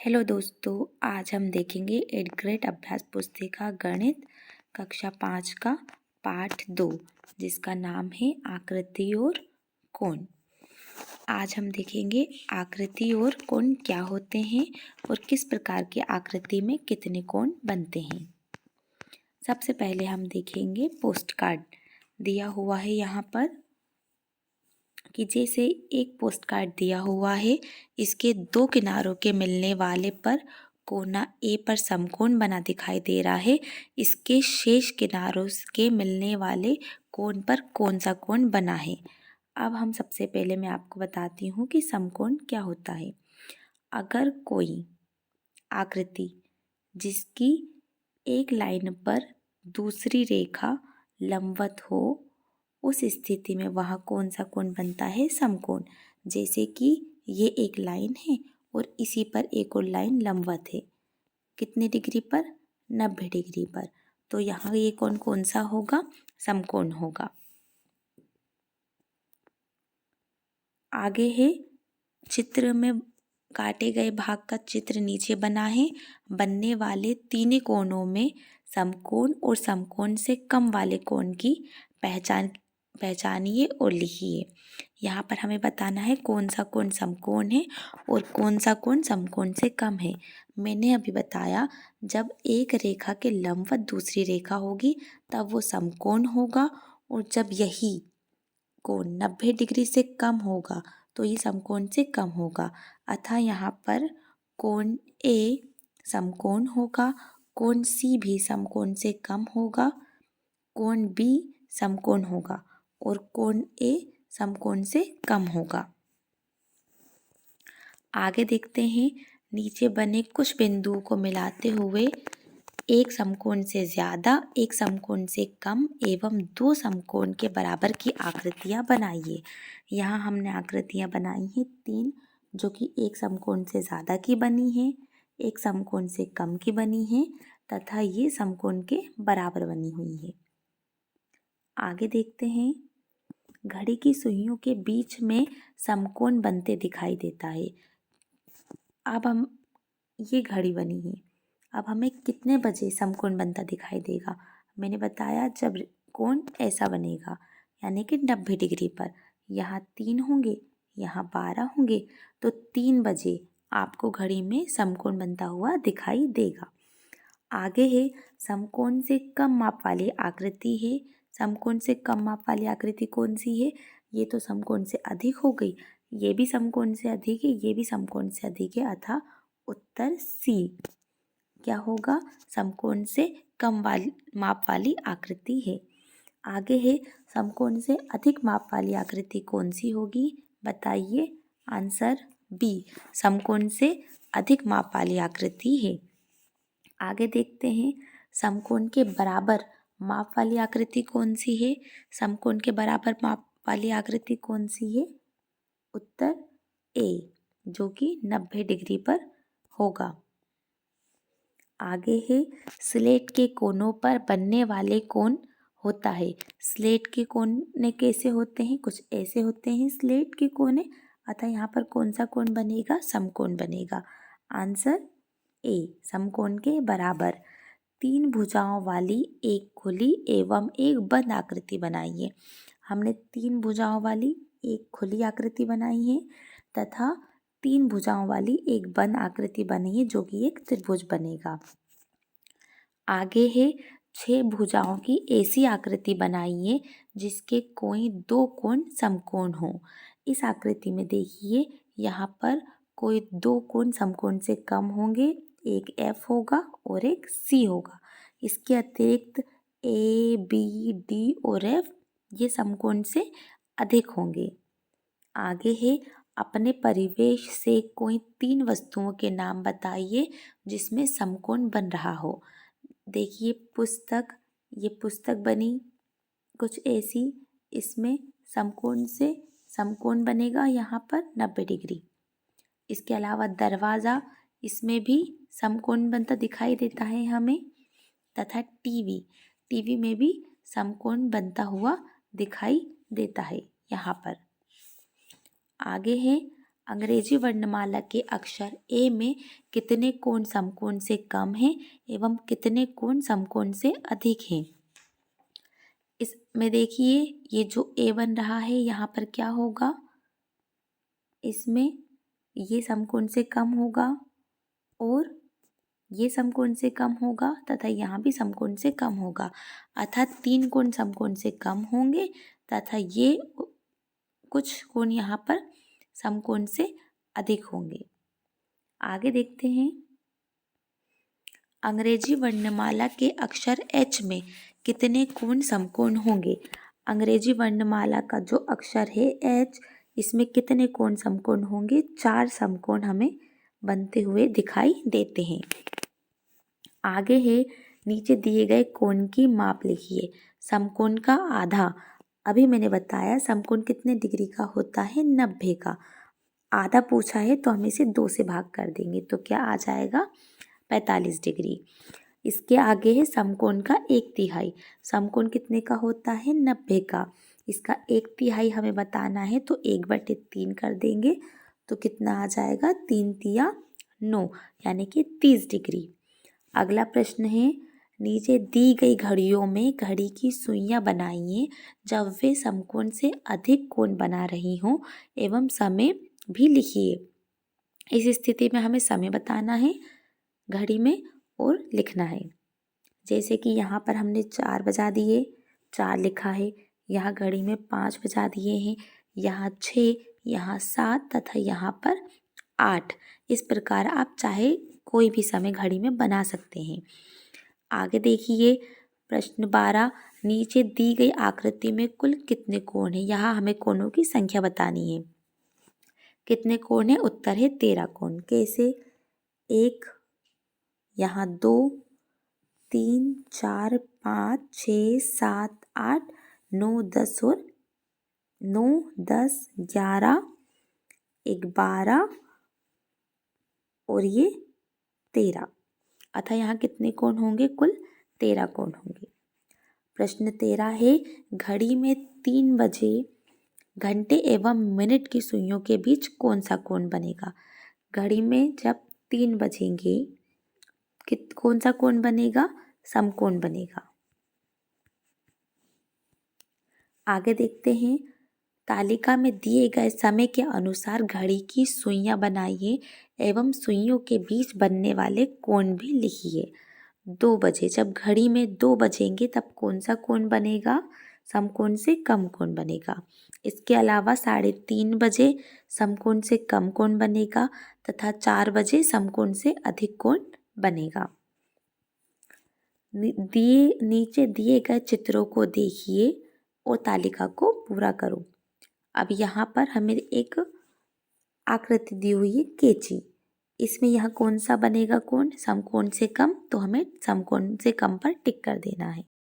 Hello दोस्तों, आज हम देखेंगे 8th ग्रेड अभ्यास पुस्तिका गणित कक्षा 5 का पाठ 2 जिसका नाम है आकृति और कोण। आज हम देखेंगे आकृति और कोण क्या होते हैं और किस प्रकार की आकृति में कितने कोण बनते हैं। सबसे पहले हम देखेंगे पोस्ट कार्ड दिया हुआ है यहाँ पर कि जैसे एक पोस्ट कार्ड दिया हुआ है, इसके दो किनारों के मिलने वाले पर कोना ए पर समकोण बना दिखाई दे रहा है। इसके शेष किनारों के मिलने वाले कोण पर कौन सा कोण बना है। अब हम सबसे पहले मैं आपको बताती हूँ कि समकोण क्या होता है। अगर कोई आकृति जिसकी एक लाइन पर दूसरी रेखा लंबवत हो, उस स्थिति में वहाँ कौन सा कोण बनता है, समकोण। जैसे कि ये एक लाइन है और इसी पर एक और लाइन लंबवत है, कितने डिग्री पर, 90 डिग्री पर, तो यहाँ ये कोण कौन सा होगा, समकोण होगा। आगे है चित्र में काटे गए भाग का चित्र नीचे बना है। बनने वाले तीनों कोणों में समकोण और समकोण से कम वाले कोण की पहचानिए और लिखिए। यहाँ पर हमें बताना है कौन सा कोण समकोण है और कौन सा कोण समकोण से कम है। मैंने अभी बताया जब एक रेखा के लंबवत दूसरी रेखा होगी तब वो समकोण होगा, और जब यही कोण 90 डिग्री से कम होगा तो ये समकोण से कम होगा। अतः यहाँ पर कोण ए समकोण होगा, कोण सी भी समकोण से कम होगा, कोण बी समकोण होगा और कोण ए समकोण से कम होगा। आगे देखते हैं, नीचे बने कुछ बिंदुओं को मिलाते हुए एक समकोण से ज़्यादा, एक समकोण से कम एवं दो समकोण के बराबर की आकृतियाँ बनाइए। यहाँ हमने आकृतियाँ बनाई हैं 3, जो कि एक समकोण से ज़्यादा की बनी है, एक समकोण से कम की बनी है तथा ये समकोण के बराबर बनी हुई है। आगे देखते हैं, घड़ी की सुइयों के बीच में समकोण बनते दिखाई देता है। अब हम ये घड़ी बनी है, अब हमें कितने बजे समकोण बनता दिखाई देगा। मैंने बताया जब कोण ऐसा बनेगा, यानी कि 90 डिग्री पर, यहाँ 3 होंगे, यहाँ 12 होंगे, तो 3 बजे आपको घड़ी में समकोण बनता हुआ दिखाई देगा। आगे है समकोण से कम माप वाली आकृति है। समकोण से कम माप वाली आकृति कौन सी है, ये तो समकोण से अधिक हो गई, ये भी समकोण से अधिक है, ये भी समकोण से अधिक है, अतः उत्तर सी क्या होगा, समकोण से कम माप वाली आकृति है। आगे है समकोण से अधिक माप वाली आकृति कौन सी होगी, बताइए। आंसर बी, समकोण से अधिक माप वाली आकृति है। आगे देखते हैं, समकोण के बराबर माप वाली आकृति कौन सी है, समकोण के बराबर माप वाली आकृति कौन सी है, उत्तर ए, जो कि 90 डिग्री पर होगा। आगे है स्लेट के कोनों पर बनने वाले कोण होता है। स्लेट के कोने कैसे होते हैं, कुछ ऐसे होते हैं स्लेट के कोने, अतः यहाँ पर कौन सा कोण बनेगा, समकोण बनेगा। आंसर ए, समकोण के बराबर। 3 भुजाओं वाली एक खुली एवं एक बंद आकृति बनाइए। हमने 3 भुजाओं वाली एक खुली आकृति बनाई है तथा 3 भुजाओं वाली एक बंद आकृति बनी है, जो कि एक त्रिभुज बनेगा। आगे है 6 भुजाओं की ऐसी आकृति बनाइए जिसके कोई 2 कोण समकोण हो। इस आकृति में देखिए, यहाँ पर कोई 2 कोण समकोण से कम होंगे, एक F होगा और एक C होगा। इसके अतिरिक्त A, B, D और F ये समकोण से अधिक होंगे। आगे है अपने परिवेश से कोई 3 वस्तुओं के नाम बताइए जिसमें समकोण बन रहा हो। देखिए पुस्तक, ये पुस्तक बनी कुछ ऐसी, इसमें समकोण से समकोण बनेगा यहाँ पर 90 डिग्री। इसके अलावा दरवाज़ा, इसमें भी समकोण बनता दिखाई देता है हमें, तथा टीवी में भी समकोण बनता हुआ दिखाई देता है यहाँ पर। आगे है अंग्रेजी वर्णमाला के अक्षर ए में कितने कोण समकोण से कम हैं एवं कितने कोण समकोण से अधिक हैं। इसमें देखिए ये जो ए बन रहा है यहाँ पर क्या होगा, इसमें ये समकोण से कम होगा और ये समकोण से कम होगा तथा यहाँ भी समकोण से कम होगा, अर्थात 3 कोण समकोण से कम होंगे तथा ये कुछ कोण यहाँ पर समकोण से अधिक होंगे। आगे देखते हैं, अंग्रेजी वर्णमाला के अक्षर एच में कितने कोण समकोण होंगे। अंग्रेजी वर्णमाला का जो अक्षर है एच, इसमें कितने कोण समकोण होंगे, 4 समकोण हमें बनते हुए दिखाई देते हैं। आगे है, नीचे दिए गए कोण की माप लिखिए। समकोण का आधा, अभी मैंने बताया समकोण कितने डिग्री का होता है, 90 का। आधा पूछा है तो हम इसे 2 से भाग कर देंगे तो क्या आ जाएगा, 45 डिग्री। इसके आगे है समकोण का 1/3। समकोण कितने का होता है, 90 का। इसका 1/3 हमें बताना है तो 1/3 कर देंगे तो कितना आ जाएगा, 3 तिया 9 यानी कि 30 डिग्री। अगला प्रश्न है, नीचे दी गई घड़ियों में घड़ी की सुइयां बनाइए जब वे समकोण से अधिक कोण बना रही हों एवं समय भी लिखिए। इस स्थिति में हमें समय बताना है घड़ी में और लिखना है। जैसे कि यहाँ पर हमने 4 बजा दिए, 4 लिखा है, यहाँ घड़ी में 5 बजा दिए हैं, यहाँ 6, यहाँ 7 तथा यहाँ पर 8। इस प्रकार आप चाहे कोई भी समय घड़ी में बना सकते हैं। आगे देखिए प्रश्न 12, नीचे दी गई आकृति में कुल कितने कोण हैं। यहाँ हमें कोणों की संख्या बतानी है। कितने कोण है, उत्तर है 13 कोण। कैसे, 1, यहाँ 2, 3, 4, 5, 6, 7, 8, 9, 10 और 9, 10, 11, 12 और ये 13, अतः यहाँ कितने कोण होंगे, कुल 13 कोण होंगे। प्रश्न 13 है, घड़ी में 3 बजे घंटे एवं मिनट की सुइयों के बीच कौन सा कोण बनेगा। घड़ी में जब 3 बजेंगे कौन सा कोण बनेगा, समकोण बनेगा। आगे देखते हैं, तालिका में दिए गए समय के अनुसार घड़ी की सुइयां बनाइए एवं सुइयों के बीच बनने वाले कोण भी लिखिए। 2 बजे, जब घड़ी में 2 बजेंगे तब कौन सा कोण बनेगा, समकोण से कम कोण बनेगा। इसके अलावा 3:30 बजे समकोण से कम कोण बनेगा तथा 4 बजे समकोण से अधिक कोण बनेगा। नीचे दिए गए चित्रों को देखिए और तालिका को पूरा करो। अब यहाँ पर हमें एक आकृति दी हुई है कैंची, इसमें यहाँ कौन सा बनेगा कोण, समकोण से कम, तो हमें समकोण से कम पर टिक कर देना है।